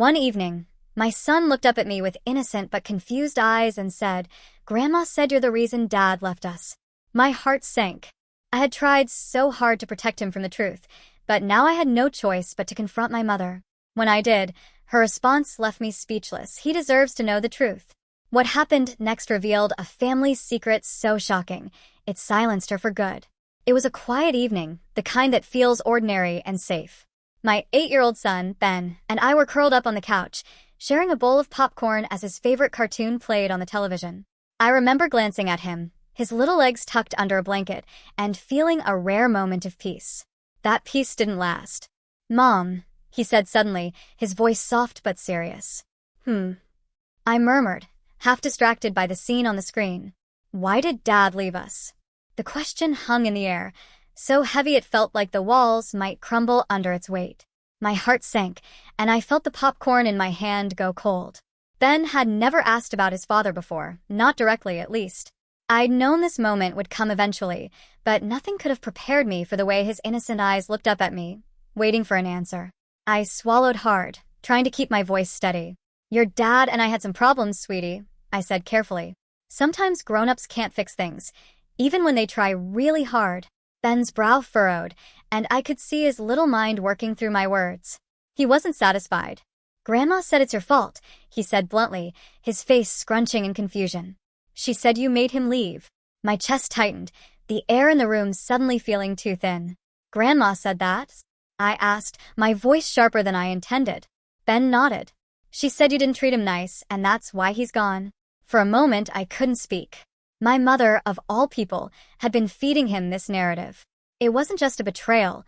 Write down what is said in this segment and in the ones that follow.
One evening, my son looked up at me with innocent but confused eyes and said, "Grandma said you're the reason Dad left us." My heart sank. I had tried so hard to protect him from the truth, but now I had no choice but to confront my mother. When I did, her response left me speechless. He deserves to know the truth. What happened next revealed a family secret so shocking, it silenced her for good. It was a quiet evening, the kind that feels ordinary and safe. My 8-year-old son, Ben, and I were curled up on the couch, sharing a bowl of popcorn as his favorite cartoon played on the television. I remember glancing at him, his little legs tucked under a blanket, and feeling a rare moment of peace. That peace didn't last. "Mom," he said suddenly, his voice soft but serious. I murmured, half distracted by the scene on the screen. Why did Dad leave us? The question hung in the air, so heavy it felt like the walls might crumble under its weight. My heart sank, and I felt the popcorn in my hand go cold. Ben had never asked about his father before, not directly at least. I'd known this moment would come eventually, but nothing could have prepared me for the way his innocent eyes looked up at me, waiting for an answer. I swallowed hard, trying to keep my voice steady. "Your dad and I had some problems, sweetie," I said carefully. "Sometimes grown-ups can't fix things, even when they try really hard." Ben's brow furrowed, and I could see his little mind working through my words. He wasn't satisfied. "Grandma said it's your fault," he said bluntly, his face scrunching in confusion. "She said you made him leave." My chest tightened, the air in the room suddenly feeling too thin. "Grandma said that?" I asked, my voice sharper than I intended. Ben nodded. "She said you didn't treat him nice, and that's why he's gone." For a moment, I couldn't speak. My mother, of all people, had been feeding him this narrative. It wasn't just a betrayal.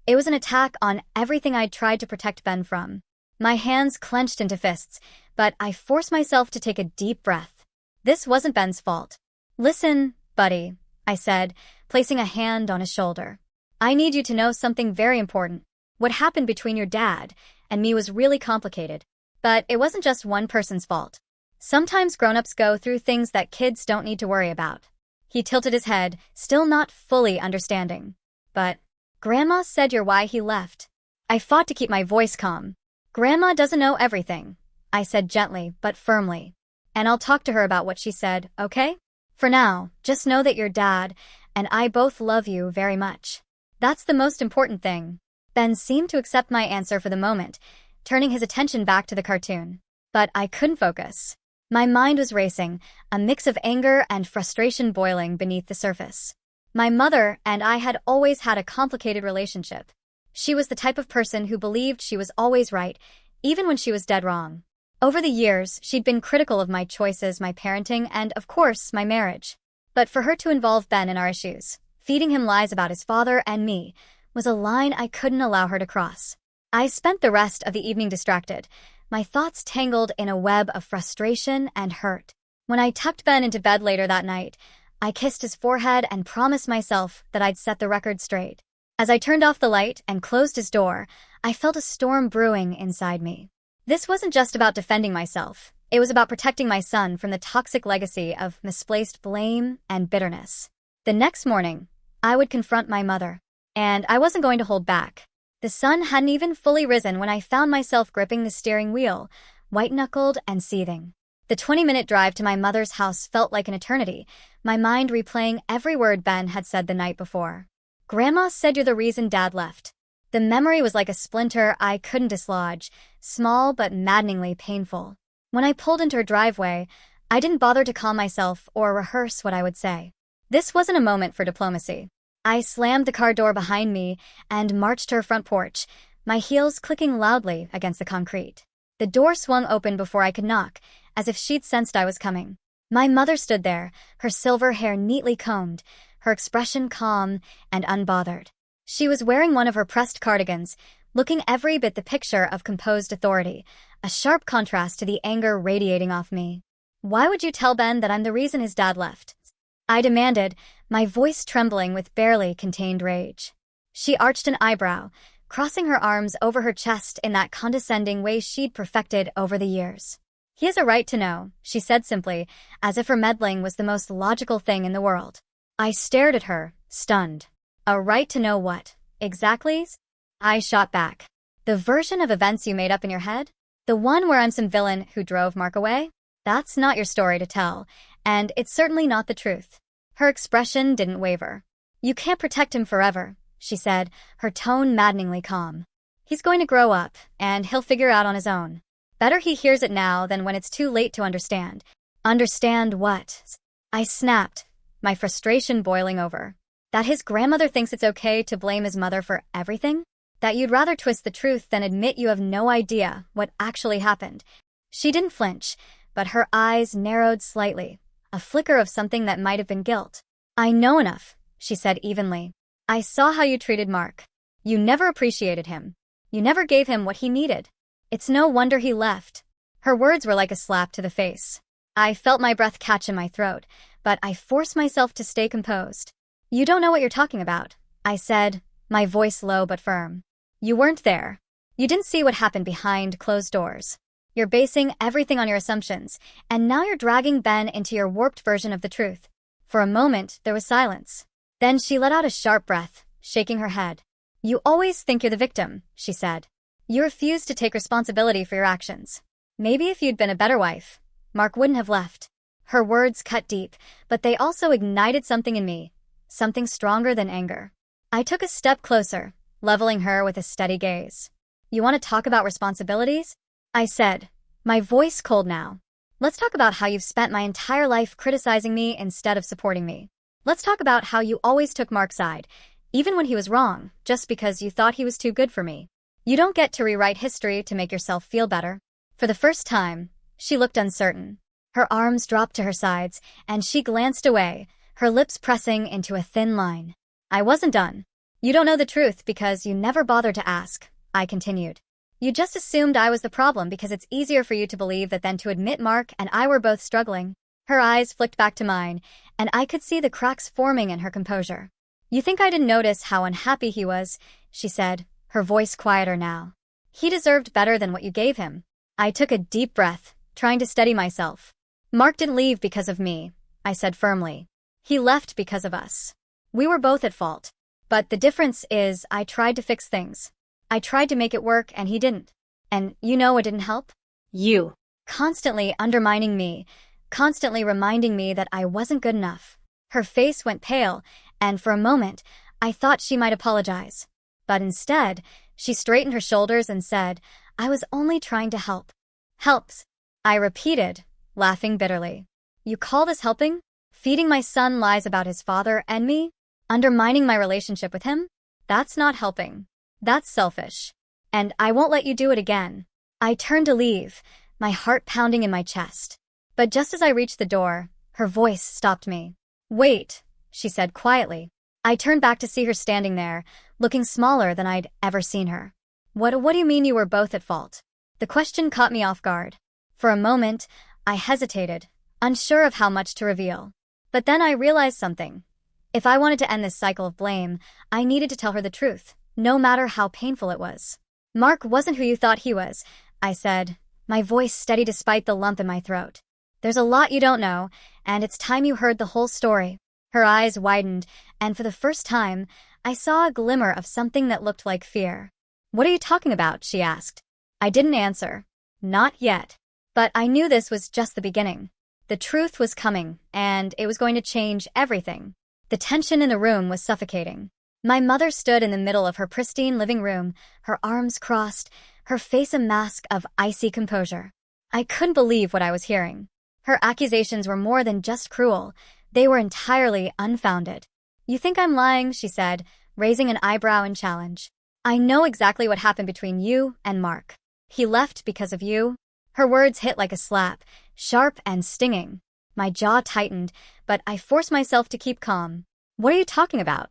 It was an attack on everything I'd tried to protect Ben from. My hands clenched into fists, but I forced myself to take a deep breath. This wasn't Ben's fault. "Listen, buddy," I said, placing a hand on his shoulder. "I need you to know something very important. What happened between your dad and me was really complicated. But it wasn't just one person's fault. Sometimes grown-ups go through things that kids don't need to worry about." He tilted his head, still not fully understanding. "But Grandma said you're why he left." I fought to keep my voice calm. "Grandma doesn't know everything," I said gently but firmly. "And I'll talk to her about what she said, okay? For now, just know that your dad and I both love you very much. That's the most important thing." Ben seemed to accept my answer for the moment, turning his attention back to the cartoon. But I couldn't focus. My mind was racing, a mix of anger and frustration boiling beneath the surface. My mother and I had always had a complicated relationship. She was the type of person who believed she was always right, even when she was dead wrong. Over the years, she'd been critical of my choices, my parenting, and, of course, my marriage. But for her to involve Ben in our issues, feeding him lies about his father and me, was a line I couldn't allow her to cross. I spent the rest of the evening distracted, my thoughts tangled in a web of frustration and hurt. When I tucked Ben into bed later that night, I kissed his forehead and promised myself that I'd set the record straight. As I turned off the light and closed his door, I felt a storm brewing inside me. This wasn't just about defending myself. It was about protecting my son from the toxic legacy of misplaced blame and bitterness. The next morning, I would confront my mother. And I wasn't going to hold back. The sun hadn't even fully risen when I found myself gripping the steering wheel, white-knuckled and seething. The 20-minute drive to my mother's house felt like an eternity, my mind replaying every word Ben had said the night before. "Grandma said you're the reason Dad left." The memory was like a splinter I couldn't dislodge, small but maddeningly painful. When I pulled into her driveway, I didn't bother to calm myself or rehearse what I would say. This wasn't a moment for diplomacy. I slammed the car door behind me and marched to her front porch, my heels clicking loudly against the concrete. The door swung open before I could knock, as if she'd sensed I was coming. My mother stood there, her silver hair neatly combed, her expression calm and unbothered. She was wearing one of her pressed cardigans, looking every bit the picture of composed authority, a sharp contrast to the anger radiating off me. "Why would you tell Ben that I'm the reason his dad left?" I demanded, my voice trembling with barely contained rage. She arched an eyebrow, crossing her arms over her chest in that condescending way she'd perfected over the years. "He has a right to know," she said simply, as if her meddling was the most logical thing in the world. I stared at her, stunned. "A right to know what, exactly?" I shot back. "The version of events you made up in your head?" The one where I'm some villain who drove Mark away? That's not your story to tell, and it's certainly not the truth. Her expression didn't waver. You can't protect him forever, she said, her tone maddeningly calm. He's going to grow up, and he'll figure out on his own. Better he hears it now than when it's too late to understand. Understand what? I snapped, my frustration boiling over. That his grandmother thinks it's okay to blame his mother for everything? That you'd rather twist the truth than admit you have no idea what actually happened. She didn't flinch, but her eyes narrowed slightly, a flicker of something that might have been guilt. I know enough, she said evenly. I saw how you treated Mark. You never appreciated him. You never gave him what he needed. It's no wonder he left. Her words were like a slap to the face. I felt my breath catch in my throat, but I forced myself to stay composed. You don't know what you're talking about, I said, my voice low but firm. You weren't there. You didn't see what happened behind closed doors. You're basing everything on your assumptions, and now you're dragging Ben into your warped version of the truth. For a moment, there was silence. Then she let out a sharp breath, shaking her head. You always think you're the victim, she said. You refuse to take responsibility for your actions. Maybe if you'd been a better wife, Mark wouldn't have left. Her words cut deep, but they also ignited something in me, something stronger than anger. I took a step closer, leveling her with a steady gaze. You want to talk about responsibilities? I said, my voice cold now. Let's talk about how you've spent my entire life criticizing me instead of supporting me. Let's talk about how you always took Mark's side, even when he was wrong, just because you thought he was too good for me. You don't get to rewrite history to make yourself feel better. For the first time, she looked uncertain. Her arms dropped to her sides, and she glanced away, her lips pressing into a thin line. I wasn't done. You don't know the truth because you never bothered to ask, I continued. You just assumed I was the problem because it's easier for you to believe that than to admit Mark and I were both struggling. Her eyes flicked back to mine, and I could see the cracks forming in her composure. You think I didn't notice how unhappy he was, she said, her voice quieter now. He deserved better than what you gave him. I took a deep breath, trying to steady myself. Mark didn't leave because of me, I said firmly. He left because of us. We were both at fault. But the difference is I tried to fix things. I tried to make it work and he didn't. And you know what didn't help? You. Constantly undermining me, constantly reminding me that I wasn't good enough. Her face went pale, and for a moment, I thought she might apologize. But instead, she straightened her shoulders and said, I was only trying to help. Helps, I repeated, laughing bitterly. You call this helping? Feeding my son lies about his father and me? Undermining my relationship with him? That's not helping. That's selfish. And I won't let you do it again. I turned to leave, my heart pounding in my chest. But just as I reached the door, her voice stopped me. Wait, she said quietly. I turned back to see her standing there, looking smaller than I'd ever seen her. What do you mean you were both at fault? The question caught me off guard. For a moment, I hesitated, unsure of how much to reveal. But then I realized something. If I wanted to end this cycle of blame, I needed to tell her the truth, no matter how painful it was. Mark wasn't who you thought he was, I said, my voice steady despite the lump in my throat. There's a lot you don't know, and it's time you heard the whole story. Her eyes widened, and for the first time, I saw a glimmer of something that looked like fear. What are you talking about? She asked. I didn't answer. Not yet. But I knew this was just the beginning. The truth was coming, and it was going to change everything. The tension in the room was suffocating. My mother stood in the middle of her pristine living room, her arms crossed, her face a mask of icy composure. I couldn't believe what I was hearing. Her accusations were more than just cruel. They were entirely unfounded. You think I'm lying, she said, raising an eyebrow in challenge. I know exactly what happened between you and Mark. He left because of you. Her words hit like a slap, sharp and stinging. My jaw tightened, but I forced myself to keep calm. What are you talking about?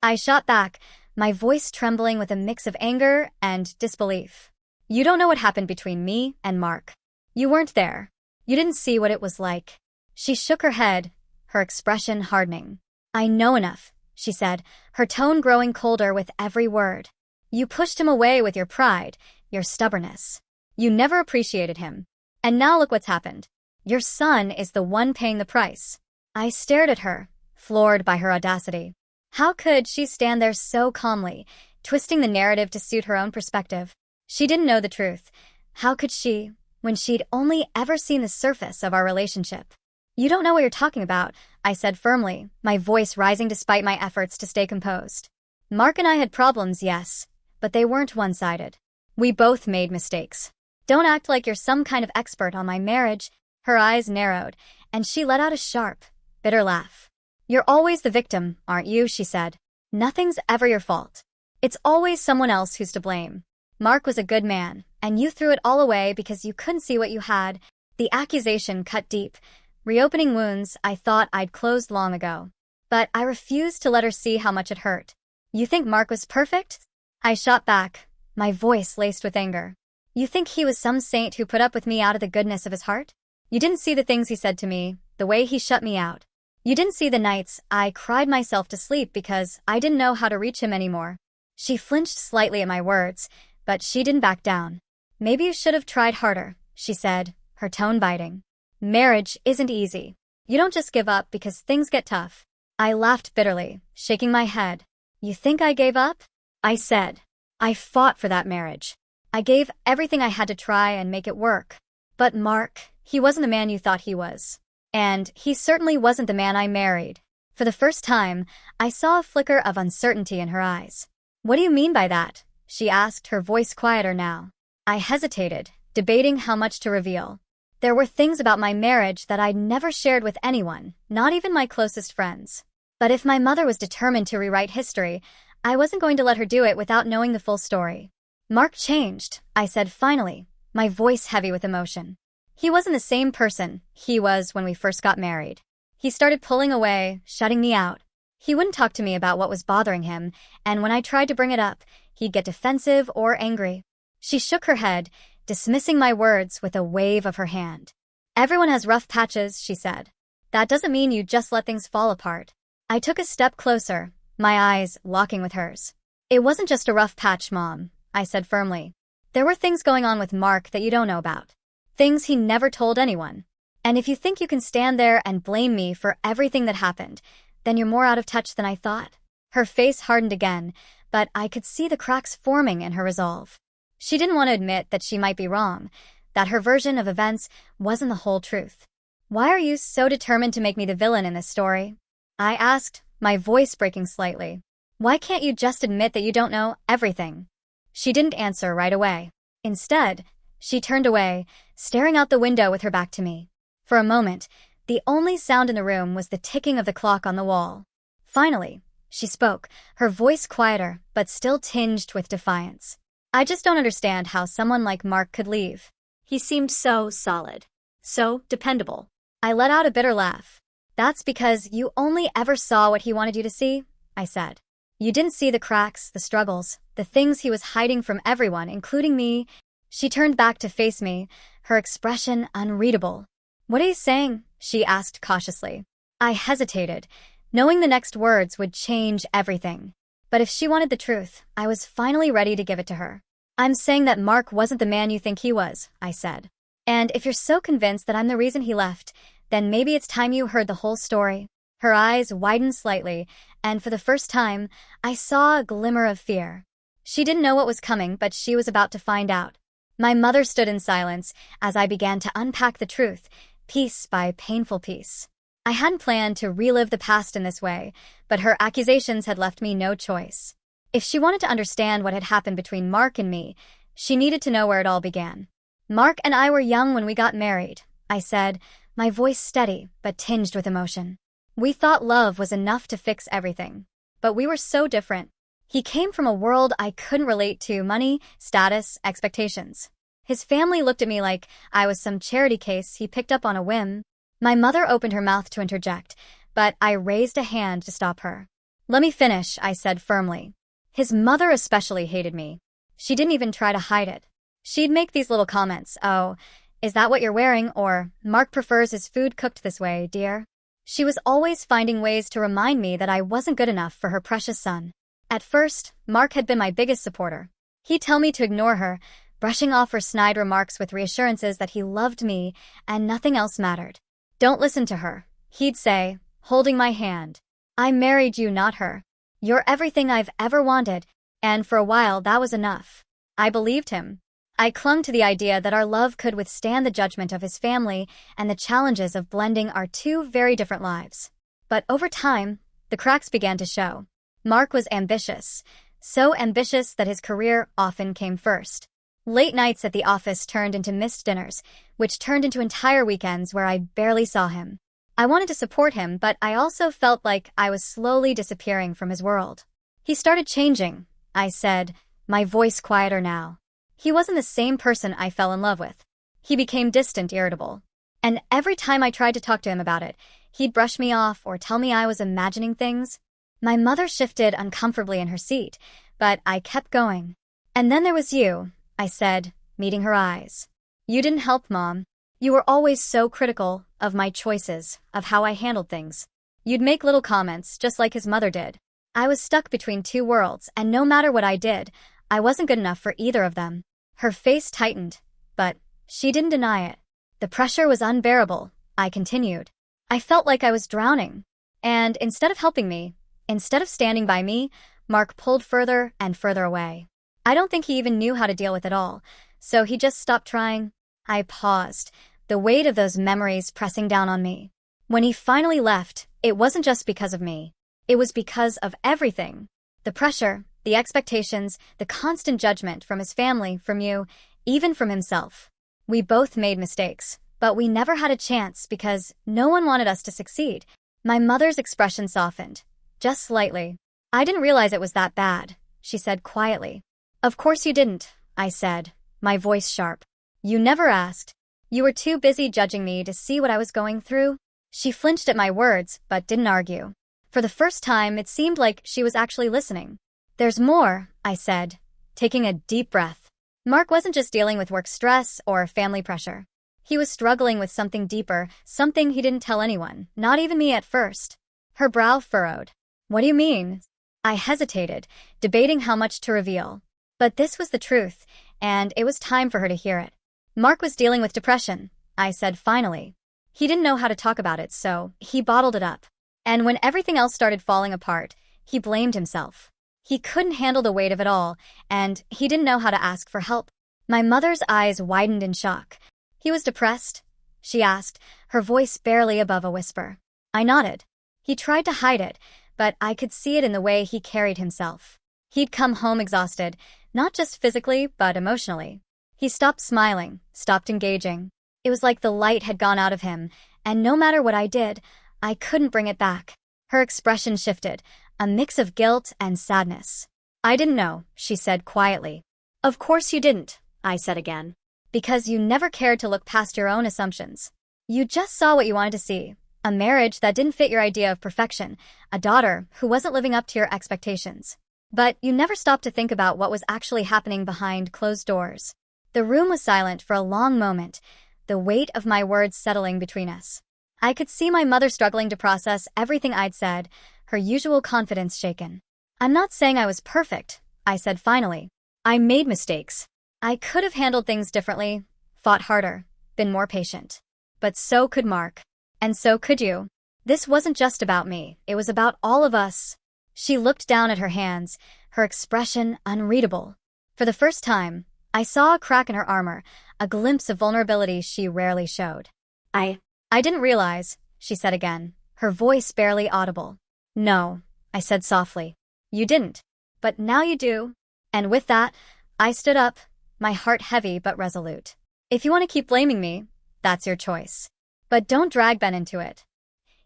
I shot back, my voice trembling with a mix of anger and disbelief. You don't know what happened between me and Mark. You weren't there. You didn't see what it was like. She shook her head, her expression hardening. I know enough, she said, her tone growing colder with every word. You pushed him away with your pride, your stubbornness. You never appreciated him. And now look what's happened. Your son is the one paying the price. I stared at her, floored by her audacity. How could she stand there so calmly, twisting the narrative to suit her own perspective? She didn't know the truth, How could she, when she'd only ever seen the surface of our relationship? You don't know what you're talking about, I said firmly, my voice rising despite my efforts to stay composed. Mark and I had problems, yes, but they weren't one-sided. We both made mistakes. Don't act like you're some kind of expert on my marriage. Her eyes narrowed, and she let out a sharp, bitter laugh. You're always the victim, aren't you? She said. Nothing's ever your fault. It's always someone else who's to blame. Mark was a good man, and you threw it all away because you couldn't see what you had. The accusation cut deep, reopening wounds I thought I'd closed long ago. But I refused to let her see how much it hurt. You think Mark was perfect? I shot back, my voice laced with anger. You think he was some saint who put up with me out of the goodness of his heart? You didn't see the things he said to me, the way he shut me out. You didn't see the nights I cried myself to sleep because I didn't know how to reach him anymore. She flinched slightly at my words, but she didn't back down. Maybe you should have tried harder, she said, her tone biting. Marriage isn't easy. You don't just give up because things get tough. I laughed bitterly, shaking my head. You think I gave up? I said. I fought for that marriage. I gave everything I had to try and make it work. But Mark, he wasn't the man you thought he was. And he certainly wasn't the man I married. For the first time, I saw a flicker of uncertainty in her eyes. What do you mean by that? She asked, her voice quieter now. I hesitated, debating how much to reveal. There were things about my marriage that I'd never shared with anyone, not even my closest friends. But if my mother was determined to rewrite history, I wasn't going to let her do it without knowing the full story. Mark changed, I said finally, my voice heavy with emotion. He wasn't the same person he was when we first got married. He started pulling away, shutting me out. He wouldn't talk to me about what was bothering him, and when I tried to bring it up, he'd get defensive or angry. She shook her head, dismissing my words with a wave of her hand. Everyone has rough patches, she said. That doesn't mean you just let things fall apart. I took a step closer, my eyes locking with hers. It wasn't just a rough patch, Mom, I said firmly. There were things going on with Mark that you don't know about. Things he never told anyone. And if you think you can stand there and blame me for everything that happened, then you're more out of touch than I thought. Her face hardened again, but I could see the cracks forming in her resolve. She didn't want to admit that she might be wrong, that her version of events wasn't the whole truth. Why are you so determined to make me the villain in this story? I asked, my voice breaking slightly. Why can't you just admit that you don't know everything? She didn't answer right away. Instead, she turned away, staring out the window with her back to me. For a moment, the only sound in the room was the ticking of the clock on the wall. Finally, she spoke, her voice quieter, but still tinged with defiance. I just don't understand how someone like Mark could leave. He seemed so solid, so dependable. I let out a bitter laugh. That's because you only ever saw what he wanted you to see, I said. You didn't see the cracks, the struggles, the things he was hiding from everyone, including me. She turned back to face me, her expression unreadable. What are you saying? She asked cautiously. I hesitated, knowing the next words would change everything. But if she wanted the truth, I was finally ready to give it to her. I'm saying that Mark wasn't the man you think he was, I said. And if you're so convinced that I'm the reason he left, then maybe it's time you heard the whole story. Her eyes widened slightly, and for the first time, I saw a glimmer of fear. She didn't know what was coming, but she was about to find out. My mother stood in silence as I began to unpack the truth, piece by painful piece. I hadn't planned to relive the past in this way, but her accusations had left me no choice. If she wanted to understand what had happened between Mark and me, she needed to know where it all began. Mark and I were young when we got married, I said, my voice steady but tinged with emotion. We thought love was enough to fix everything. But we were so different. He came from a world I couldn't relate to: money, status, expectations. His family looked at me like I was some charity case he picked up on a whim. My mother opened her mouth to interject, but I raised a hand to stop her. Let me finish, I said firmly. His mother especially hated me. She didn't even try to hide it. She'd make these little comments. Oh, is that what you're wearing? Or, Mark prefers his food cooked this way, dear. She was always finding ways to remind me that I wasn't good enough for her precious son. At first, Mark had been my biggest supporter. He'd tell me to ignore her, brushing off her snide remarks with reassurances that he loved me and nothing else mattered. Don't listen to her, he'd say, holding my hand. I married you, not her. You're everything I've ever wanted, and for a while that was enough. I believed him. I clung to the idea that our love could withstand the judgment of his family and the challenges of blending our two very different lives. But over time, the cracks began to show. Mark was ambitious, so ambitious that his career often came first. Late nights at the office turned into missed dinners, which turned into entire weekends where I barely saw him. I wanted to support him, but I also felt like I was slowly disappearing from his world. He started changing, I said, my voice quieter now. He wasn't the same person I fell in love with. He became distant, irritable. And every time I tried to talk to him about it, he'd brush me off or tell me I was imagining things. My mother shifted uncomfortably in her seat, but I kept going. And then there was you, I said, meeting her eyes. You didn't help, Mom. You were always so critical of my choices, of how I handled things. You'd make little comments, just like his mother did. I was stuck between two worlds, and no matter what I did, I wasn't good enough for either of them. Her face tightened, but she didn't deny it. The pressure was unbearable, I continued. I felt like I was drowning. And instead of helping me, instead of standing by me, Mark pulled further and further away. I don't think he even knew how to deal with it all, so he just stopped trying. I paused, the weight of those memories pressing down on me. When he finally left, it wasn't just because of me. It was because of everything. The pressure, the expectations, the constant judgment from his family, from you, even from himself. We both made mistakes, but we never had a chance because no one wanted us to succeed. My mother's expression softened, just slightly. I didn't realize it was that bad, she said quietly. Of course you didn't, I said, my voice sharp. You never asked. You were too busy judging me to see what I was going through. She flinched at my words, but didn't argue. For the first time, it seemed like she was actually listening. There's more, I said, taking a deep breath. Mark wasn't just dealing with work stress or family pressure. He was struggling with something deeper, something he didn't tell anyone, not even me at first. Her brow furrowed. What do you mean? I hesitated, debating how much to reveal. But this was the truth, and it was time for her to hear it. Mark was dealing with depression, I said finally. He didn't know how to talk about it, so he bottled it up. And when everything else started falling apart, he blamed himself. He couldn't handle the weight of it all, and he didn't know how to ask for help. My mother's eyes widened in shock. He was depressed? She asked, her voice barely above a whisper. I nodded. He tried to hide it, but I could see it in the way he carried himself. He'd come home exhausted, not just physically, but emotionally. He stopped smiling, stopped engaging. It was like the light had gone out of him, and no matter what I did, I couldn't bring it back. Her expression shifted, a mix of guilt and sadness. I didn't know, she said quietly. Of course you didn't, I said again. Because you never cared to look past your own assumptions. You just saw what you wanted to see. A marriage that didn't fit your idea of perfection, a daughter who wasn't living up to your expectations. But you never stopped to think about what was actually happening behind closed doors. The room was silent for a long moment, the weight of my words settling between us. I could see my mother struggling to process everything I'd said, her usual confidence shaken. I'm not saying I was perfect, I said finally. I made mistakes. I could have handled things differently, fought harder, been more patient. But so could Mark. And so could you. This wasn't just about me, it was about all of us. She looked down at her hands, her expression unreadable. For the first time, I saw a crack in her armor, a glimpse of vulnerability she rarely showed. I didn't realize, she said again, her voice barely audible. No, I said softly. You didn't. But now you do. And with that, I stood up, my heart heavy but resolute. If you want to keep blaming me, that's your choice. But don't drag Ben into it.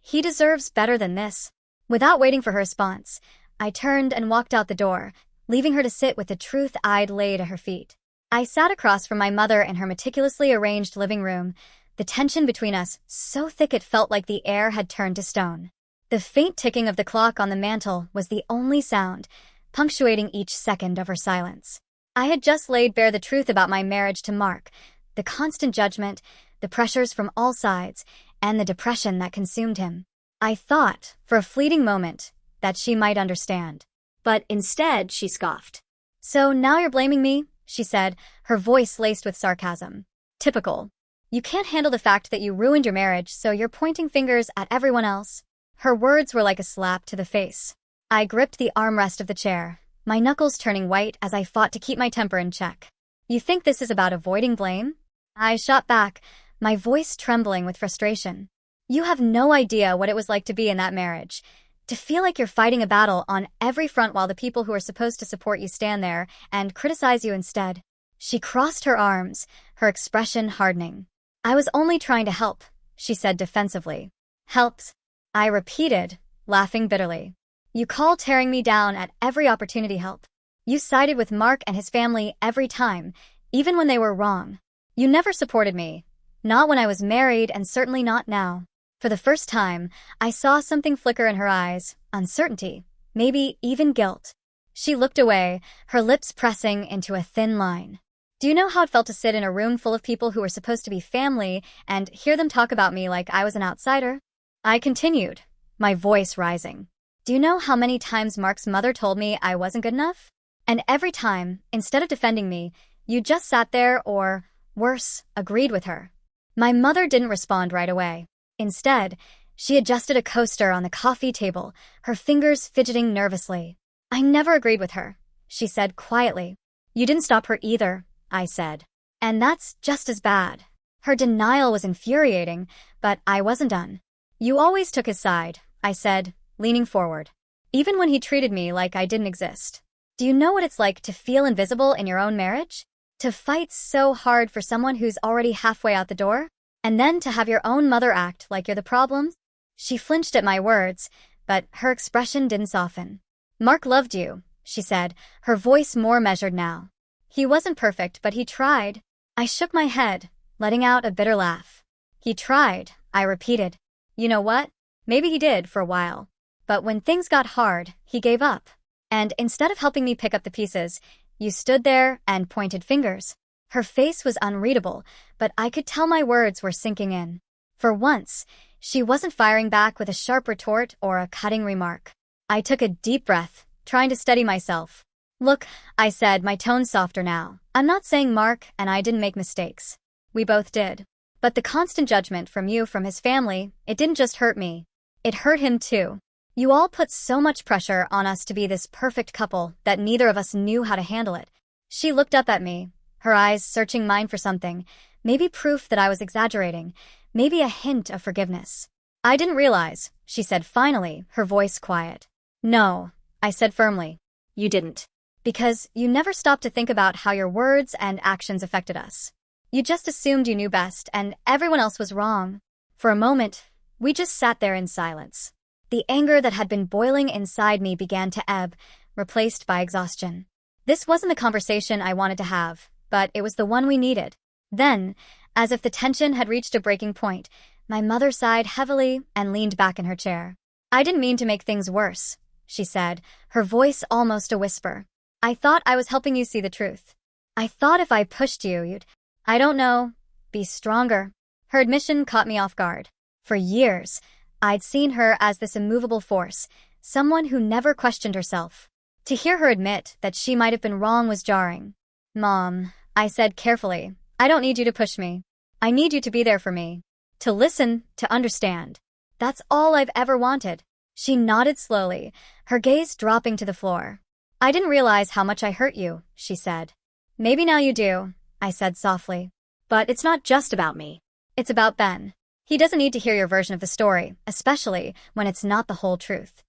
He deserves better than this. Without waiting for her response, I turned and walked out the door, leaving her to sit with the truth I'd laid at her feet. I sat across from my mother in her meticulously arranged living room, the tension between us so thick it felt like the air had turned to stone. The faint ticking of the clock on the mantel was the only sound, punctuating each second of her silence. I had just laid bare the truth about my marriage to Mark, the constant judgment, the pressures from all sides, and the depression that consumed him. I thought, for a fleeting moment, that she might understand. But instead, she scoffed. So now you're blaming me? She said, her voice laced with sarcasm. Typical. You can't handle the fact that you ruined your marriage, so you're pointing fingers at everyone else. Her words were like a slap to the face. I gripped the armrest of the chair, my knuckles turning white as I fought to keep my temper in check. You think this is about avoiding blame? I shot back, my voice trembling with frustration. You have no idea what it was like to be in that marriage. To feel like you're fighting a battle on every front while the people who are supposed to support you stand there and criticize you instead. She crossed her arms, her expression hardening. I was only trying to help, she said defensively. Helps? I repeated, laughing bitterly. You call tearing me down at every opportunity help. You sided with Mark and his family every time, even when they were wrong. You never supported me. Not when I was married and certainly not now. For the first time, I saw something flicker in her eyes, uncertainty, maybe even guilt. She looked away, her lips pressing into a thin line. Do you know how it felt to sit in a room full of people who were supposed to be family and hear them talk about me like I was an outsider? I continued, my voice rising. Do you know how many times Mark's mother told me I wasn't good enough? And every time, instead of defending me, you just sat there or, worse, agreed with her. My mother didn't respond right away. Instead, she adjusted a coaster on the coffee table, her fingers fidgeting nervously. I never agreed with her, she said quietly. You didn't stop her either, I said. And that's just as bad. Her denial was infuriating, but I wasn't done. You always took his side, I said, leaning forward. Even when he treated me like I didn't exist. Do you know what it's like to feel invisible in your own marriage? To fight so hard for someone who's already halfway out the door? And then to have your own mother act like you're the problem? She flinched at my words, but her expression didn't soften. Mark loved you, she said, her voice more measured now. He wasn't perfect, but he tried. I shook my head, letting out a bitter laugh. He tried, I repeated. You know what? Maybe he did for a while. But when things got hard, he gave up. And instead of helping me pick up the pieces, you stood there and pointed fingers. Her face was unreadable, but I could tell my words were sinking in. For once, she wasn't firing back with a sharp retort or a cutting remark. I took a deep breath, trying to steady myself. Look, I said, my tone softer now. I'm not saying Mark and I didn't make mistakes. We both did. But the constant judgment from you, from his family, it didn't just hurt me. It hurt him too. You all put so much pressure on us to be this perfect couple that neither of us knew how to handle it. She looked up at me, her eyes searching mine for something, maybe proof that I was exaggerating, maybe a hint of forgiveness. I didn't realize, she said finally, her voice quiet. No, I said firmly. You didn't. Because you never stopped to think about how your words and actions affected us. You just assumed you knew best and everyone else was wrong. For a moment, we just sat there in silence. The anger that had been boiling inside me began to ebb, replaced by exhaustion. This wasn't the conversation I wanted to have, but it was the one we needed. Then, as if the tension had reached a breaking point, my mother sighed heavily and leaned back in her chair. I didn't mean to make things worse, she said, her voice almost a whisper. I thought I was helping you see the truth. I thought if I pushed you, you'd, I don't know, be stronger. Her admission caught me off guard. For years, I'd seen her as this immovable force, someone who never questioned herself. To hear her admit that she might have been wrong was jarring. Mom, I said carefully, I don't need you to push me. I need you to be there for me. To listen, to understand. That's all I've ever wanted. She nodded slowly, her gaze dropping to the floor. I didn't realize how much I hurt you, she said. Maybe now you do, I said softly. But it's not just about me. It's about Ben. He doesn't need to hear your version of the story, especially when it's not the whole truth.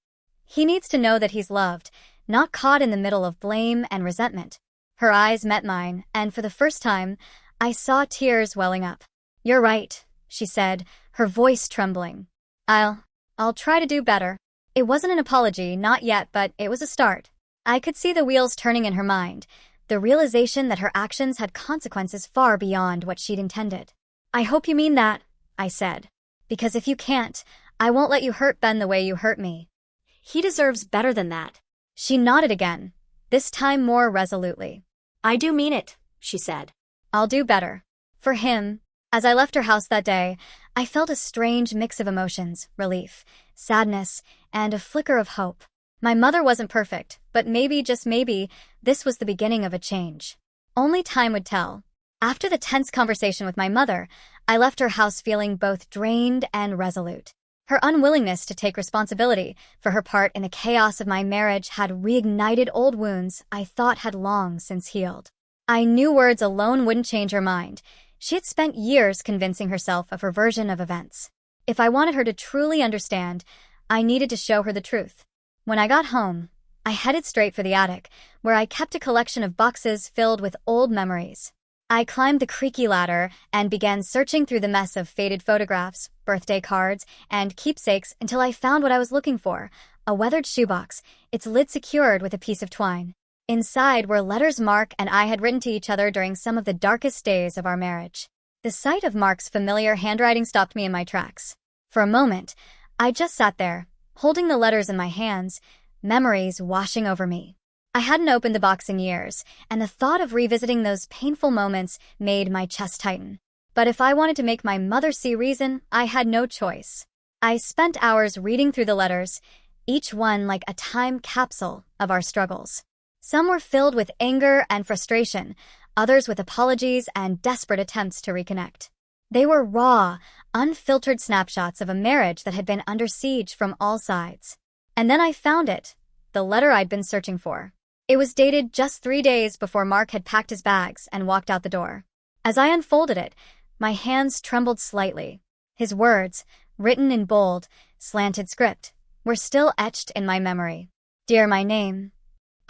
He needs to know that he's loved, not caught in the middle of blame and resentment. Her eyes met mine, and for the first time, I saw tears welling up. You're right, she said, her voice trembling. I'll try to do better. It wasn't an apology, not yet, but it was a start. I could see the wheels turning in her mind, the realization that her actions had consequences far beyond what she'd intended. I hope you mean that, I said. Because if you can't, I won't let you hurt Ben the way you hurt me. He deserves better than that. She nodded again, this time more resolutely. I do mean it, she said. I'll do better. For him. As I left her house that day, I felt a strange mix of emotions, relief, sadness, and a flicker of hope. My mother wasn't perfect, but maybe, just maybe, this was the beginning of a change. Only time would tell. After the tense conversation with my mother, I left her house feeling both drained and resolute. Her unwillingness to take responsibility for her part in the chaos of my marriage had reignited old wounds I thought had long since healed. I knew words alone wouldn't change her mind. She had spent years convincing herself of her version of events. If I wanted her to truly understand, I needed to show her the truth. When I got home, I headed straight for the attic, where I kept a collection of boxes filled with old memories. I climbed the creaky ladder and began searching through the mess of faded photographs, birthday cards, and keepsakes until I found what I was looking for, a weathered shoebox, its lid secured with a piece of twine. Inside were letters Mark and I had written to each other during some of the darkest days of our marriage. The sight of Mark's familiar handwriting stopped me in my tracks. For a moment, I just sat there, holding the letters in my hands, memories washing over me. I hadn't opened the box in years, and the thought of revisiting those painful moments made my chest tighten. But if I wanted to make my mother see reason, I had no choice. I spent hours reading through the letters, each one like a time capsule of our struggles. Some were filled with anger and frustration, others with apologies and desperate attempts to reconnect. They were raw, unfiltered snapshots of a marriage that had been under siege from all sides. And then I found it, the letter I'd been searching for. It was dated just 3 days before Mark had packed his bags and walked out the door. As I unfolded it, my hands trembled slightly. His words, written in bold, slanted script, were still etched in my memory. Dear my name.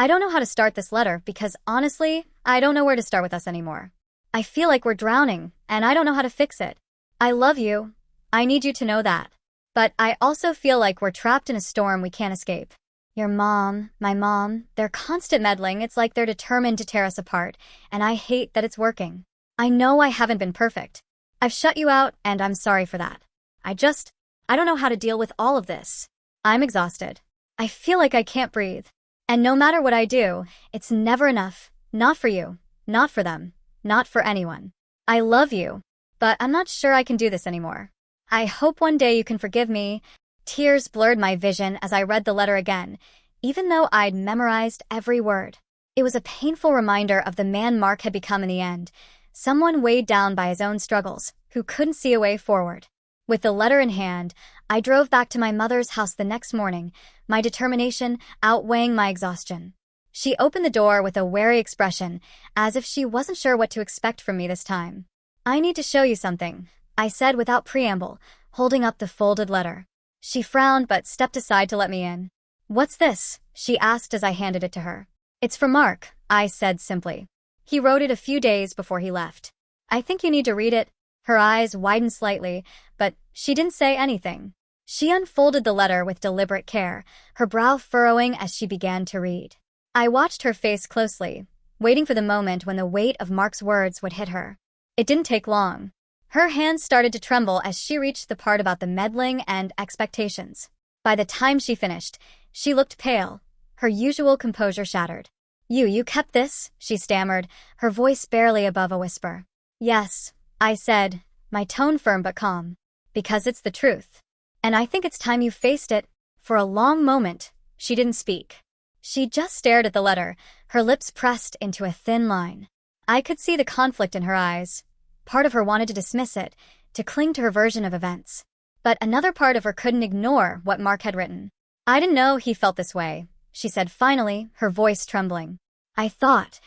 I don't know how to start this letter because, honestly, I don't know where to start with us anymore. I feel like we're drowning, and I don't know how to fix it. I love you. I need you to know that. But I also feel like we're trapped in a storm we can't escape. Your mom, my mom, they're constant meddling. It's like they're determined to tear us apart, and I hate that it's working. I know I haven't been perfect. I've shut you out, and I'm sorry for that. I don't know how to deal with all of this. I'm exhausted. I feel like I can't breathe. And no matter what I do, it's never enough. Not for you, not for them, not for anyone. I love you, but I'm not sure I can do this anymore. I hope one day you can forgive me. Tears blurred my vision as I read the letter again, even though I'd memorized every word. It was a painful reminder of the man Mark had become in the end, someone weighed down by his own struggles, who couldn't see a way forward. With the letter in hand, I drove back to my mother's house the next morning, my determination outweighing my exhaustion. She opened the door with a wary expression, as if she wasn't sure what to expect from me this time. I need to show you something, I said without preamble, holding up the folded letter. She frowned but stepped aside to let me in. What's this? She asked as I handed it to her. It's from Mark, I said simply. He wrote it a few days before he left. I think you need to read it. Her eyes widened slightly, but she didn't say anything. She unfolded the letter with deliberate care, her brow furrowing as she began to read. I watched her face closely, waiting for the moment when the weight of Mark's words would hit her. It didn't take long. Her hands started to tremble as she reached the part about the meddling and expectations. By the time she finished, she looked pale, her usual composure shattered. You kept this?" she stammered, her voice barely above a whisper. "Yes," I said, my tone firm but calm. "Because it's the truth. And I think it's time you faced it." For a long moment, she didn't speak. She just stared at the letter, her lips pressed into a thin line. I could see the conflict in her eyes. Part of her wanted to dismiss it, to cling to her version of events. But another part of her couldn't ignore what Mark had written. "I didn't know he felt this way," she said finally, her voice trembling. I thought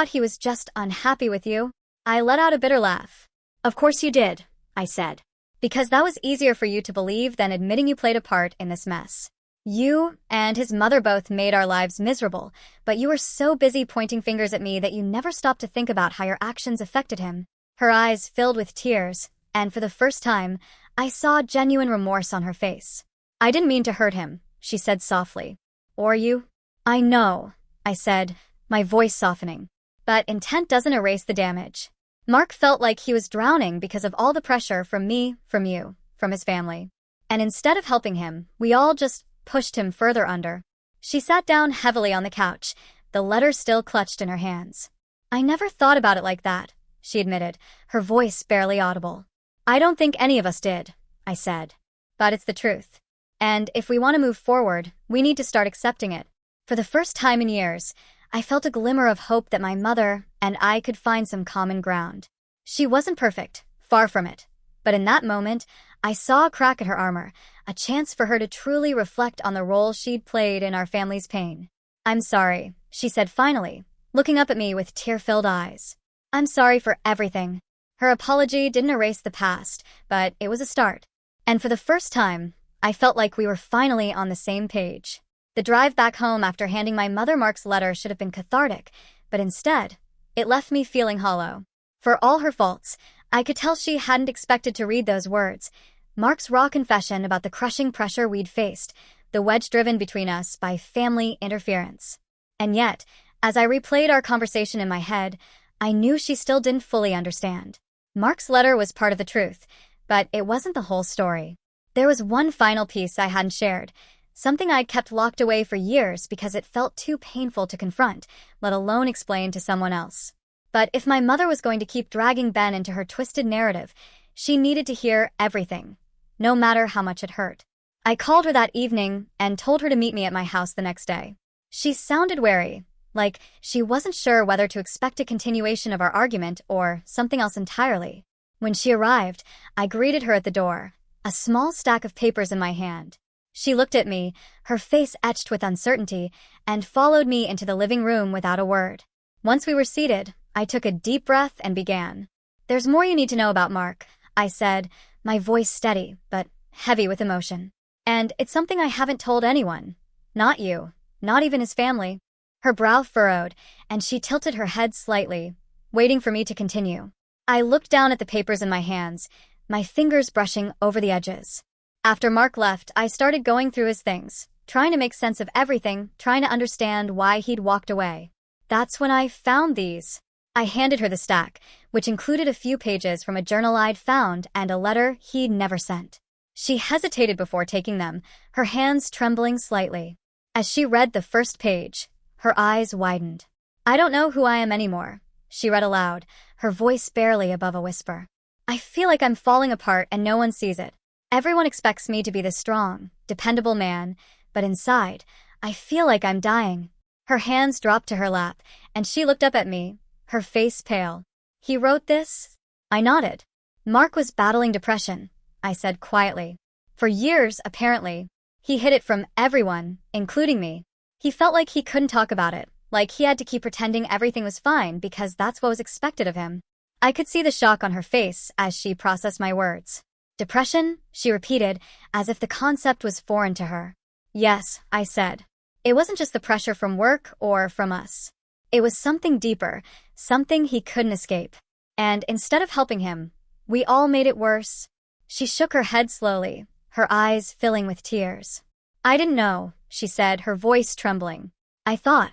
he was just unhappy with you." I let out a bitter laugh. "Of course you did," I said. "Because that was easier for you to believe than admitting you played a part in this mess. You and his mother both made our lives miserable, but you were so busy pointing fingers at me that you never stopped to think about how your actions affected him." Her eyes filled with tears, and for the first time, I saw genuine remorse on her face. "I didn't mean to hurt him," she said softly. "Or you?" "I know," I said, my voice softening. "But intent doesn't erase the damage. Mark felt like he was drowning because of all the pressure from me, from you, from his family. And instead of helping him, we all just pushed him further under." She sat down heavily on the couch, the letter still clutched in her hands. "I never thought about it like that," she admitted, her voice barely audible. "I don't think any of us did," I said. "But it's the truth. And if we want to move forward, we need to start accepting it." For the first time in years, I felt a glimmer of hope that my mother and I could find some common ground. She wasn't perfect, far from it. But in that moment, I saw a crack in her armor, a chance for her to truly reflect on the role she'd played in our family's pain. "I'm sorry," she said finally, looking up at me with tear-filled eyes. I'm sorry for everything. Her apology didn't erase the past, but it was a start. And for the first time, I felt like we were finally on the same page. The drive back home after handing my mother Mark's letter should have been cathartic, but instead, it left me feeling hollow. For all her faults, I could tell she hadn't expected to read those words. Mark's raw confession about the crushing pressure we'd faced, the wedge driven between us by family interference. And yet, as I replayed our conversation in my head, I knew she still didn't fully understand. Mark's letter was part of the truth, but it wasn't the whole story. There was one final piece I hadn't shared, something I'd kept locked away for years because it felt too painful to confront, let alone explain to someone else. But if my mother was going to keep dragging Ben into her twisted narrative, she needed to hear everything, no matter how much it hurt. I called her that evening and told her to meet me at my house the next day. She sounded wary, like she wasn't sure whether to expect a continuation of our argument or something else entirely. When she arrived, I greeted her at the door, a small stack of papers in my hand. She looked at me, her face etched with uncertainty, and followed me into the living room without a word. Once we were seated, I took a deep breath and began. "There's more you need to know about Mark," I said, my voice steady but heavy with emotion. "And it's something I haven't told anyone. Not you, not even his family." Her brow furrowed, and she tilted her head slightly, waiting for me to continue. I looked down at the papers in my hands, my fingers brushing over the edges. After Mark left, I started going through his things, trying to make sense of everything, trying to understand why he'd walked away. That's when I found these. I handed her the stack, which included a few pages from a journal I'd found and a letter he'd never sent. She hesitated before taking them, her hands trembling slightly. As she read the first page, her eyes widened. "I don't know who I am anymore," she read aloud, her voice barely above a whisper. "I feel like I'm falling apart and no one sees it. Everyone expects me to be the strong, dependable man, but inside, I feel like I'm dying." Her hands dropped to her lap, and she looked up at me, her face pale. "He wrote this?" I nodded. "Mark was battling depression," I said quietly. "For years, apparently. He hid it from everyone, including me. He felt like he couldn't talk about it, like he had to keep pretending everything was fine because that's what was expected of him." I could see the shock on her face as she processed my words. "Depression?" she repeated, as if the concept was foreign to her. "Yes," I said. "It wasn't just the pressure from work or from us. It was something deeper, something he couldn't escape. And instead of helping him, we all made it worse." She shook her head slowly, her eyes filling with tears. "I didn't know," she said, her voice trembling. I thought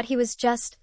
he was just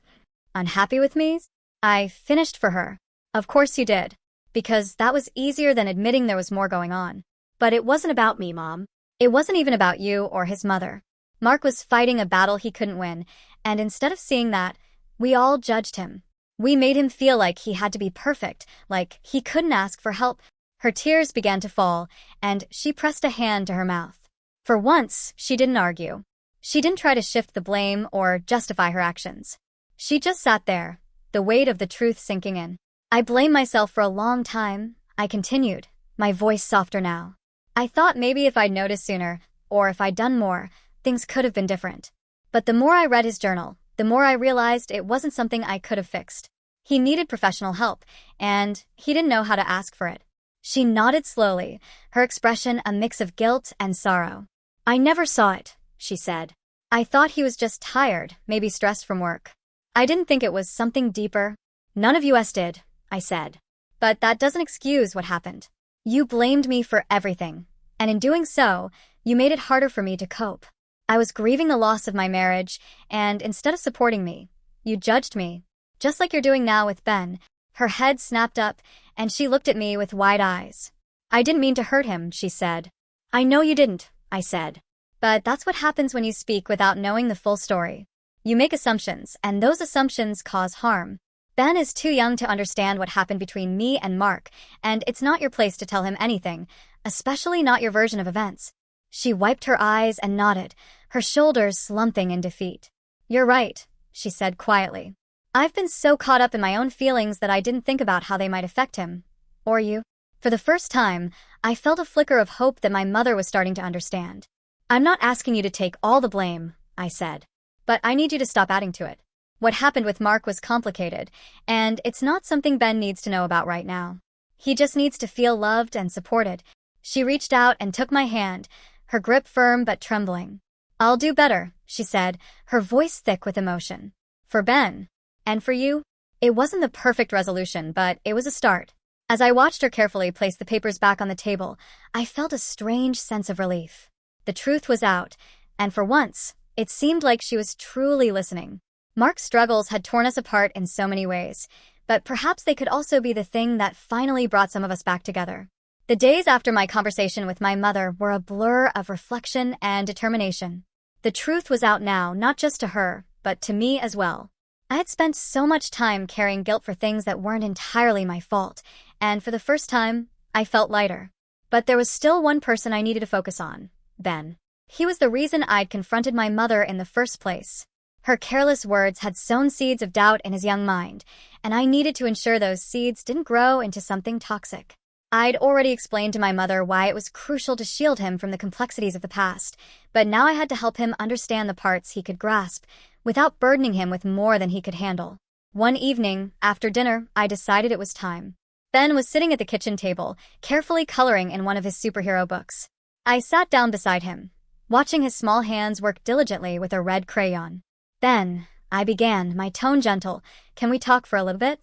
unhappy with me." I finished for her. "Of course you did, because that was easier than admitting there was more going on. But it wasn't about me, Mom. It wasn't even about you or his mother. Mark was fighting a battle he couldn't win, and instead of seeing that, we all judged him. We made him feel like he had to be perfect, like he couldn't ask for help." Her tears began to fall, and she pressed a hand to her mouth. For once, she didn't argue. She didn't try to shift the blame or justify her actions. She just sat there, the weight of the truth sinking in. "I blamed myself for a long time," I continued, my voice softer now. "I thought maybe if I'd noticed sooner, or if I'd done more, things could have been different. But the more I read his journal, the more I realized it wasn't something I could have fixed. He needed professional help, and he didn't know how to ask for it." She nodded slowly, her expression a mix of guilt and sorrow. "I never saw it," she said. "I thought he was just tired, maybe stressed from work. I didn't think it was something deeper." "None of us did," I said. "But that doesn't excuse what happened. You blamed me for everything, and in doing so, you made it harder for me to cope. I was grieving the loss of my marriage, and instead of supporting me, you judged me, just like you're doing now with Ben." Her head snapped up, and she looked at me with wide eyes. "I didn't mean to hurt him," she said. "I know you didn't," I said. "But that's what happens when you speak without knowing the full story. You make assumptions, and those assumptions cause harm. Ben is too young to understand what happened between me and Mark, and it's not your place to tell him anything, especially not your version of events." She wiped her eyes and nodded, her shoulders slumping in defeat. "You're right," she said quietly. "I've been so caught up in my own feelings that I didn't think about how they might affect him. Or you." For the first time, I felt a flicker of hope that my mother was starting to understand. "I'm not asking you to take all the blame," I said. "But I need you to stop adding to it. What happened with Mark was complicated, and it's not something Ben needs to know about right now. He just needs to feel loved and supported. She reached out and took my hand, her grip firm but trembling. "I'll do better," she said, her voice thick with emotion. "For Ben. And for you." It wasn't the perfect resolution, but it was a start. As I watched her carefully place the papers back on the table, I felt a strange sense of relief. The truth was out, and for once, it seemed like she was truly listening. Mark's struggles had torn us apart in so many ways, but perhaps they could also be the thing that finally brought some of us back together. The days after my conversation with my mother were a blur of reflection and determination. The truth was out now, not just to her, but to me as well. I had spent so much time carrying guilt for things that weren't entirely my fault, and for the first time, I felt lighter. But there was still one person I needed to focus on: Ben. He was the reason I'd confronted my mother in the first place. Her careless words had sown seeds of doubt in his young mind, and I needed to ensure those seeds didn't grow into something toxic. I'd already explained to my mother why it was crucial to shield him from the complexities of the past, but now I had to help him understand the parts he could grasp, without burdening him with more than he could handle. One evening, after dinner, I decided it was time. Ben was sitting at the kitchen table, carefully coloring in one of his superhero books. I sat down beside him, watching his small hands work diligently with a red crayon. "Ben," I began, my tone gentle, "can we talk for a little bit?"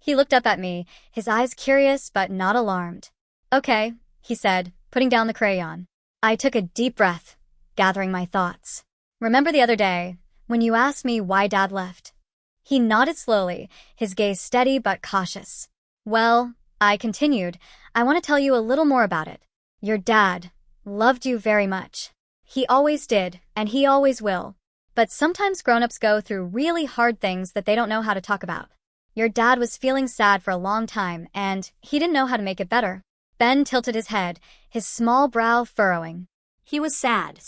He looked up at me, his eyes curious but not alarmed. "Okay," he said, putting down the crayon. I took a deep breath, gathering my thoughts. "Remember the other day, when you asked me why Dad left?" He nodded slowly, his gaze steady but cautious. "Well," I continued, "I want to tell you a little more about it. Your dad loved you very much. He always did, and he always will. But sometimes grown-ups go through really hard things that they don't know how to talk about. Your dad was feeling sad for a long time, and he didn't know how to make it better." Ben tilted his head, his small brow furrowing. "He was sad."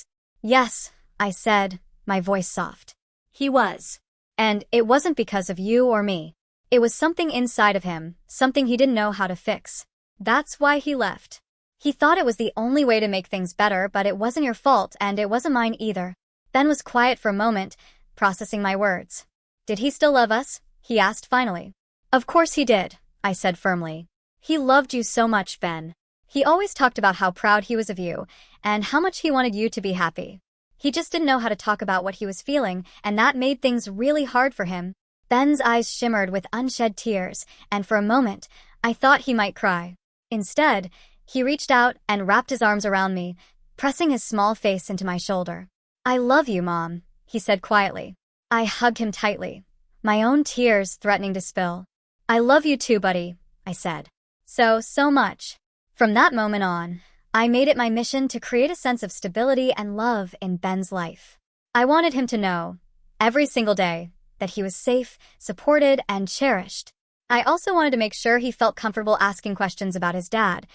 "Yes," I said, my voice soft. "He was. And it wasn't because of you or me. It was something inside of him, something he didn't know how to fix. That's why he left. He thought it was the only way to make things better, but it wasn't your fault, and it wasn't mine either." Ben was quiet for a moment, processing my words. "Did he still love us?" he asked finally. "Of course he did," I said firmly. "He loved you so much, Ben. He always talked about how proud he was of you, and how much he wanted you to be happy. He just didn't know how to talk about what he was feeling, and that made things really hard for him." Ben's eyes shimmered with unshed tears, and for a moment, I thought he might cry. Instead, he reached out and wrapped his arms around me, pressing his small face into my shoulder. "I love you, Mom," he said quietly. I hugged him tightly, my own tears threatening to spill. "I love you too, buddy," I said. So much. From that moment on, I made it my mission to create a sense of stability and love in Ben's life. I wanted him to know, every single day, that he was safe, supported, and cherished. I also wanted to make sure he felt comfortable asking questions about his dad,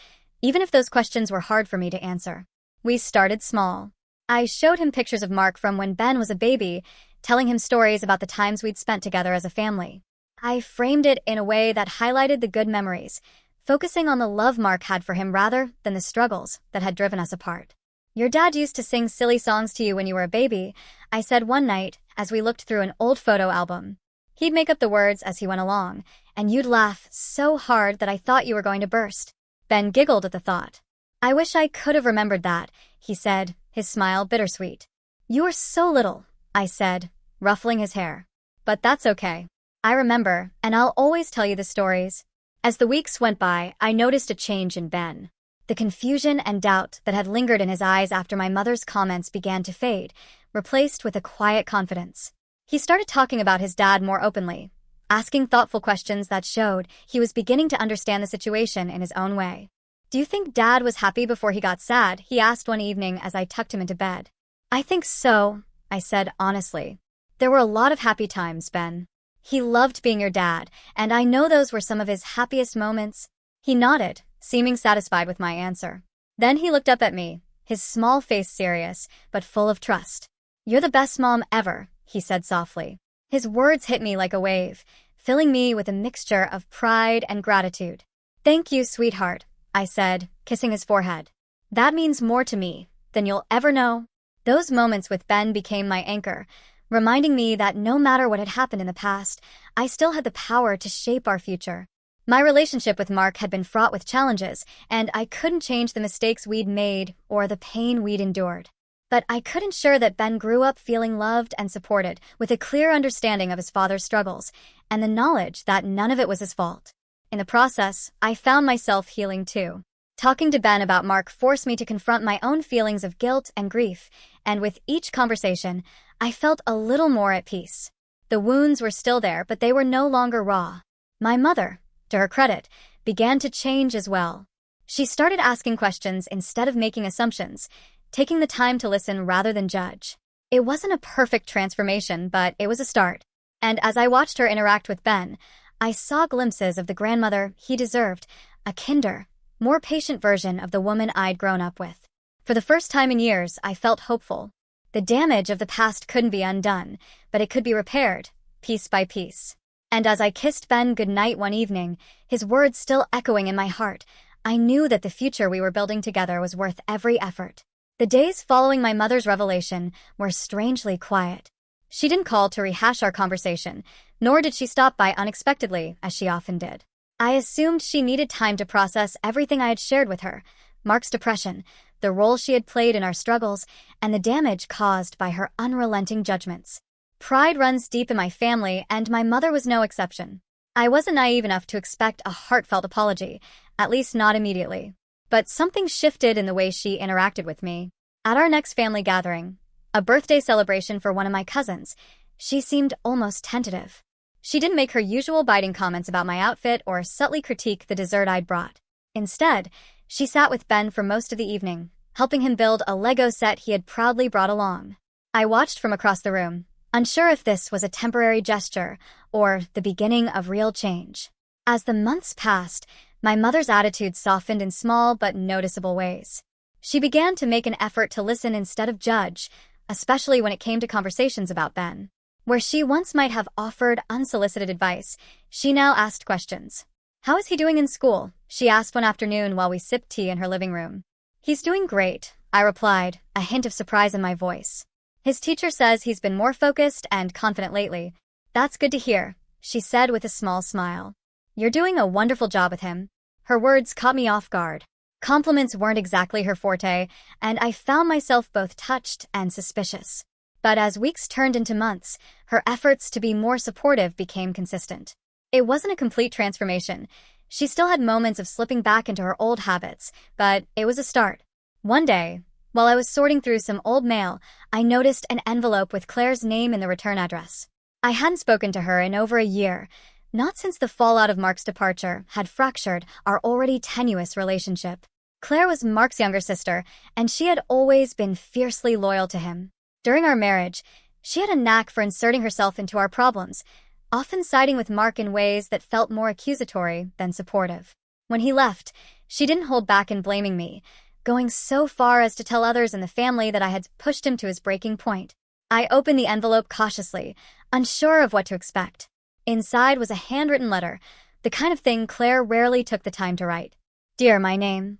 even if those questions were hard for me to answer. We started small. I showed him pictures of Mark from when Ben was a baby, telling him stories about the times we'd spent together as a family. I framed it in a way that highlighted the good memories, focusing on the love Mark had for him rather than the struggles that had driven us apart. "Your dad used to sing silly songs to you when you were a baby," I said one night as we looked through an old photo album. "He'd make up the words as he went along, and you'd laugh so hard that I thought you were going to burst." Ben giggled at the thought. "I wish I could have remembered that," he said, his smile bittersweet. "You were so little," I said, ruffling his hair. "But that's okay. I remember, and I'll always tell you the stories." As the weeks went by, I noticed a change in Ben. The confusion and doubt that had lingered in his eyes after my mother's comments began to fade, replaced with a quiet confidence. He started talking about his dad more openly, asking thoughtful questions that showed he was beginning to understand the situation in his own way. "Do you think Dad was happy before he got sad?" he asked one evening as I tucked him into bed. "I think so," I said honestly. "There were a lot of happy times, Ben. He loved being your dad, and I know those were some of his happiest moments." He nodded, seeming satisfied with my answer. Then he looked up at me, his small face serious, but full of trust. "You're the best mom ever," he said softly. His words hit me like a wave, filling me with a mixture of pride and gratitude. "Thank you, sweetheart," I said, kissing his forehead. "That means more to me than you'll ever know." Those moments with Ben became my anchor, reminding me that no matter what had happened in the past, I still had the power to shape our future. My relationship with Mark had been fraught with challenges, and I couldn't change the mistakes we'd made or the pain we'd endured. But I could ensure that Ben grew up feeling loved and supported, with a clear understanding of his father's struggles, and the knowledge that none of it was his fault. In the process, I found myself healing too. Talking to Ben about Mark forced me to confront my own feelings of guilt and grief, and with each conversation, I felt a little more at peace. The wounds were still there, but they were no longer raw. My mother, to her credit, began to change as well. She started asking questions instead of making assumptions, taking the time to listen rather than judge. It wasn't a perfect transformation, but it was a start. And as I watched her interact with Ben, I saw glimpses of the grandmother he deserved, a kinder, more patient version of the woman I'd grown up with. For the first time in years, I felt hopeful. The damage of the past couldn't be undone, but it could be repaired, piece by piece. And as I kissed Ben goodnight one evening, his words still echoing in my heart, I knew that the future we were building together was worth every effort. The days following my mother's revelation were strangely quiet. She didn't call to rehash our conversation, nor did she stop by unexpectedly, as she often did. I assumed she needed time to process everything I had shared with her, Mark's depression, the role she had played in our struggles, and the damage caused by her unrelenting judgments. Pride runs deep in my family, and my mother was no exception. I wasn't naive enough to expect a heartfelt apology, at least not immediately. But something shifted in the way she interacted with me. At our next family gathering, a birthday celebration for one of my cousins, she seemed almost tentative. She didn't make her usual biting comments about my outfit or subtly critique the dessert I'd brought. Instead, she sat with Ben for most of the evening, helping him build a Lego set he had proudly brought along. I watched from across the room, unsure if this was a temporary gesture or the beginning of real change. As the months passed, my mother's attitude softened in small but noticeable ways. She began to make an effort to listen instead of judge, especially when it came to conversations about Ben. Where she once might have offered unsolicited advice, she now asked questions. "How is he doing in school?" she asked one afternoon while we sipped tea in her living room. "He's doing great," I replied, a hint of surprise in my voice. "His teacher says he's been more focused and confident lately." "That's good to hear," she said with a small smile. "You're doing a wonderful job with him." Her words caught me off guard. Compliments weren't exactly her forte, and I found myself both touched and suspicious. But as weeks turned into months, her efforts to be more supportive became consistent. It wasn't a complete transformation. She still had moments of slipping back into her old habits, but it was a start. One day, while I was sorting through some old mail, I noticed an envelope with Claire's name in the return address. I hadn't spoken to her in over a year, not since the fallout of Mark's departure had fractured our already tenuous relationship. Claire was Mark's younger sister, and she had always been fiercely loyal to him. During our marriage, she had a knack for inserting herself into our problems, often siding with Mark in ways that felt more accusatory than supportive. When he left, she didn't hold back in blaming me, going so far as to tell others in the family that I had pushed him to his breaking point. I opened the envelope cautiously, unsure of what to expect. Inside was a handwritten letter, the kind of thing Claire rarely took the time to write. "Dear my name,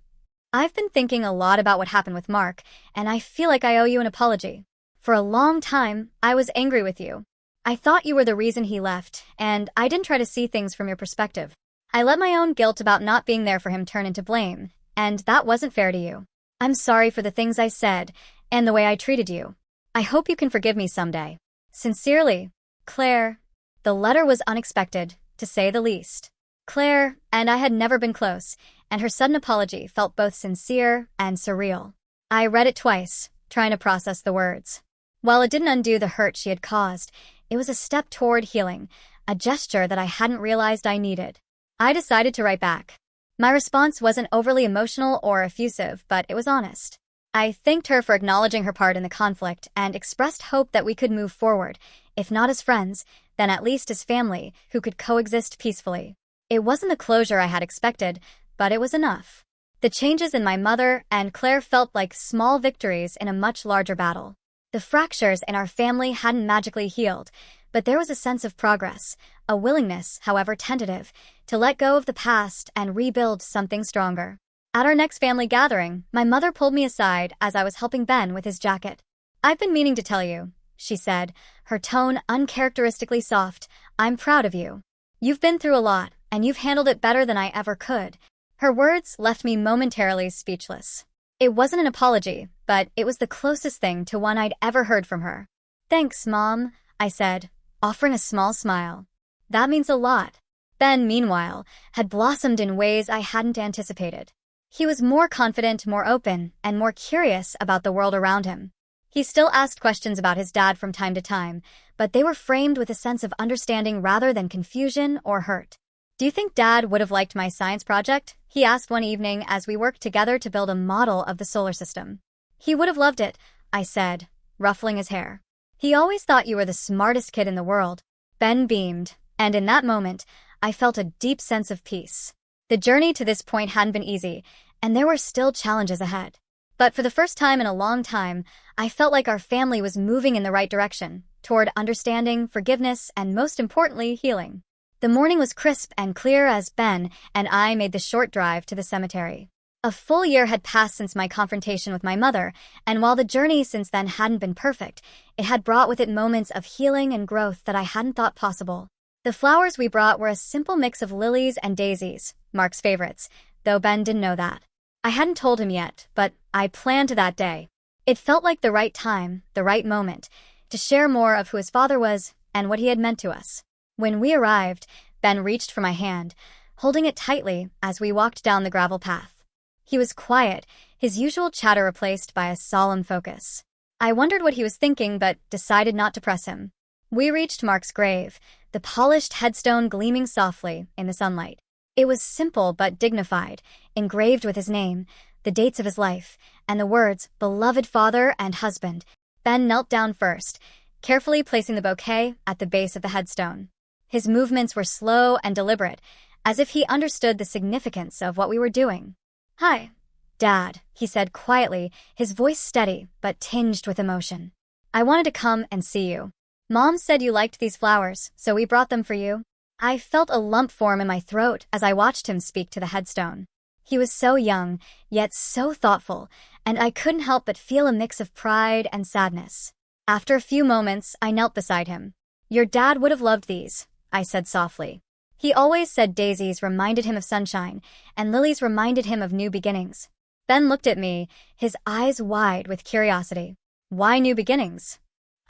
I've been thinking a lot about what happened with Mark, and I feel like I owe you an apology. For a long time, I was angry with you. I thought you were the reason he left, and I didn't try to see things from your perspective. I let my own guilt about not being there for him turn into blame, and that wasn't fair to you. I'm sorry for the things I said and the way I treated you. I hope you can forgive me someday. Sincerely, Claire." The letter was unexpected, to say the least. Claire and I had never been close, and her sudden apology felt both sincere and surreal. I read it twice, trying to process the words. While it didn't undo the hurt she had caused, it was a step toward healing, a gesture that I hadn't realized I needed. I decided to write back. My response wasn't overly emotional or effusive, but it was honest. I thanked her for acknowledging her part in the conflict and expressed hope that we could move forward, if not as friends, then at least as family who could coexist peacefully. It wasn't the closure I had expected, but it was enough. The changes in my mother and Claire felt like small victories in a much larger battle. The fractures in our family hadn't magically healed, but there was a sense of progress, a willingness, however tentative, to let go of the past and rebuild something stronger. At our next family gathering, my mother pulled me aside as I was helping Ben with his jacket. "I've been meaning to tell you, she said, her tone uncharacteristically soft. I'm proud of you. You've been through a lot, and you've handled it better than I ever could. Her words left me momentarily speechless. It wasn't an apology, but it was the closest thing to one I'd ever heard from her. Thanks, Mom, I said, offering a small smile. That means a lot. Ben, meanwhile, had blossomed in ways I hadn't anticipated. He was more confident, more open, and more curious about the world around him. He still asked questions about his dad from time to time, but they were framed with a sense of understanding rather than confusion or hurt. Do you think Dad would have liked my science project? He asked one evening as we worked together to build a model of the solar system. He would have loved it, I said, ruffling his hair. He always thought you were the smartest kid in the world. Ben beamed, and in that moment, I felt a deep sense of peace. The journey to this point hadn't been easy, and there were still challenges ahead. But for the first time in a long time, I felt like our family was moving in the right direction, toward understanding, forgiveness, and most importantly, healing. The morning was crisp and clear as Ben and I made the short drive to the cemetery. A full year had passed since my confrontation with my mother, and while the journey since then hadn't been perfect, it had brought with it moments of healing and growth that I hadn't thought possible. The flowers we brought were a simple mix of lilies and daisies, Mark's favorites, though Ben didn't know that. I hadn't told him yet, but I planned that day. It felt like the right time, the right moment, to share more of who his father was and what he had meant to us. When we arrived, Ben reached for my hand, holding it tightly as we walked down the gravel path. He was quiet, his usual chatter replaced by a solemn focus. I wondered what he was thinking, but decided not to press him. We reached Mark's grave, the polished headstone gleaming softly in the sunlight. It was simple but dignified, engraved with his name, the dates of his life, and the words, beloved father and husband. Ben knelt down first, carefully placing the bouquet at the base of the headstone. His movements were slow and deliberate, as if he understood the significance of what we were doing. Hi, Dad, he said quietly, his voice steady but tinged with emotion. I wanted to come and see you. Mom said you liked these flowers, so we brought them for you. I felt a lump form in my throat as I watched him speak to the headstone. He was so young, yet so thoughtful, and I couldn't help but feel a mix of pride and sadness. After a few moments, I knelt beside him. Your dad would have loved these, I said softly. He always said daisies reminded him of sunshine, and lilies reminded him of new beginnings. Ben looked at me, his eyes wide with curiosity. Why new beginnings?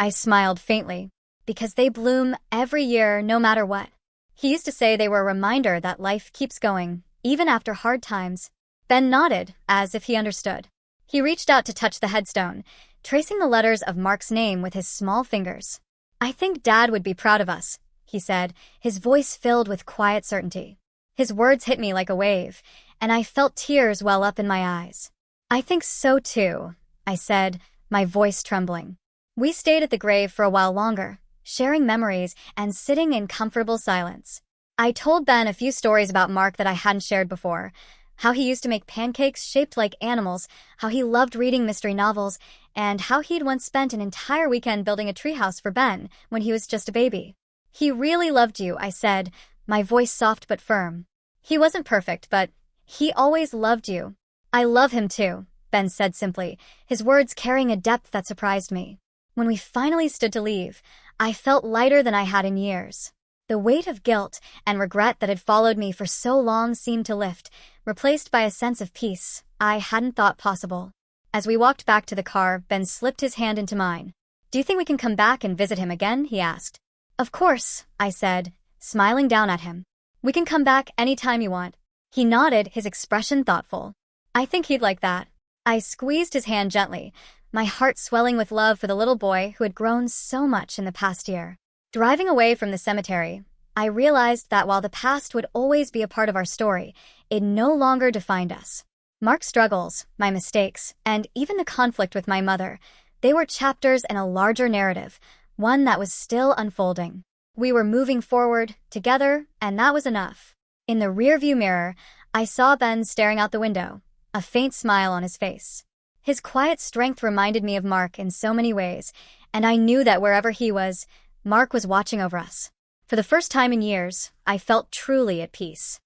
I smiled faintly. Because they bloom every year, no matter what. He used to say they were a reminder that life keeps going, even after hard times. Ben nodded, as if he understood. He reached out to touch the headstone, tracing the letters of Mark's name with his small fingers. I think Dad would be proud of us, he said, his voice filled with quiet certainty. His words hit me like a wave, and I felt tears well up in my eyes. I think so too, I said, my voice trembling. We stayed at the grave for a while longer, sharing memories and sitting in comfortable silence. I told Ben a few stories about Mark that I hadn't shared before. How he used to make pancakes shaped like animals, how he loved reading mystery novels, and how he'd once spent an entire weekend building a treehouse for Ben when he was just a baby. He really loved you, I said, my voice soft but firm. He wasn't perfect, but he always loved you. I love him too, Ben said simply, his words carrying a depth that surprised me. When we finally stood to leave, I felt lighter than I had in years. The weight of guilt and regret that had followed me for so long seemed to lift, replaced by a sense of peace I hadn't thought possible. As we walked back to the car, Ben slipped his hand into mine. Do you think we can come back and visit him again? He asked. Of course, I said, smiling down at him. We can come back anytime you want. He nodded, his expression thoughtful. I think he'd like that. I squeezed his hand gently, my heart swelling with love for the little boy who had grown so much in the past year. Driving away from the cemetery, I realized that while the past would always be a part of our story, it no longer defined us. Mark's struggles, my mistakes, and even the conflict with my mother, they were chapters in a larger narrative, one that was still unfolding. We were moving forward, together, and that was enough. In the rearview mirror, I saw Ben staring out the window, a faint smile on his face. His quiet strength reminded me of Mark in so many ways, and I knew that wherever he was, Mark was watching over us. For the first time in years, I felt truly at peace.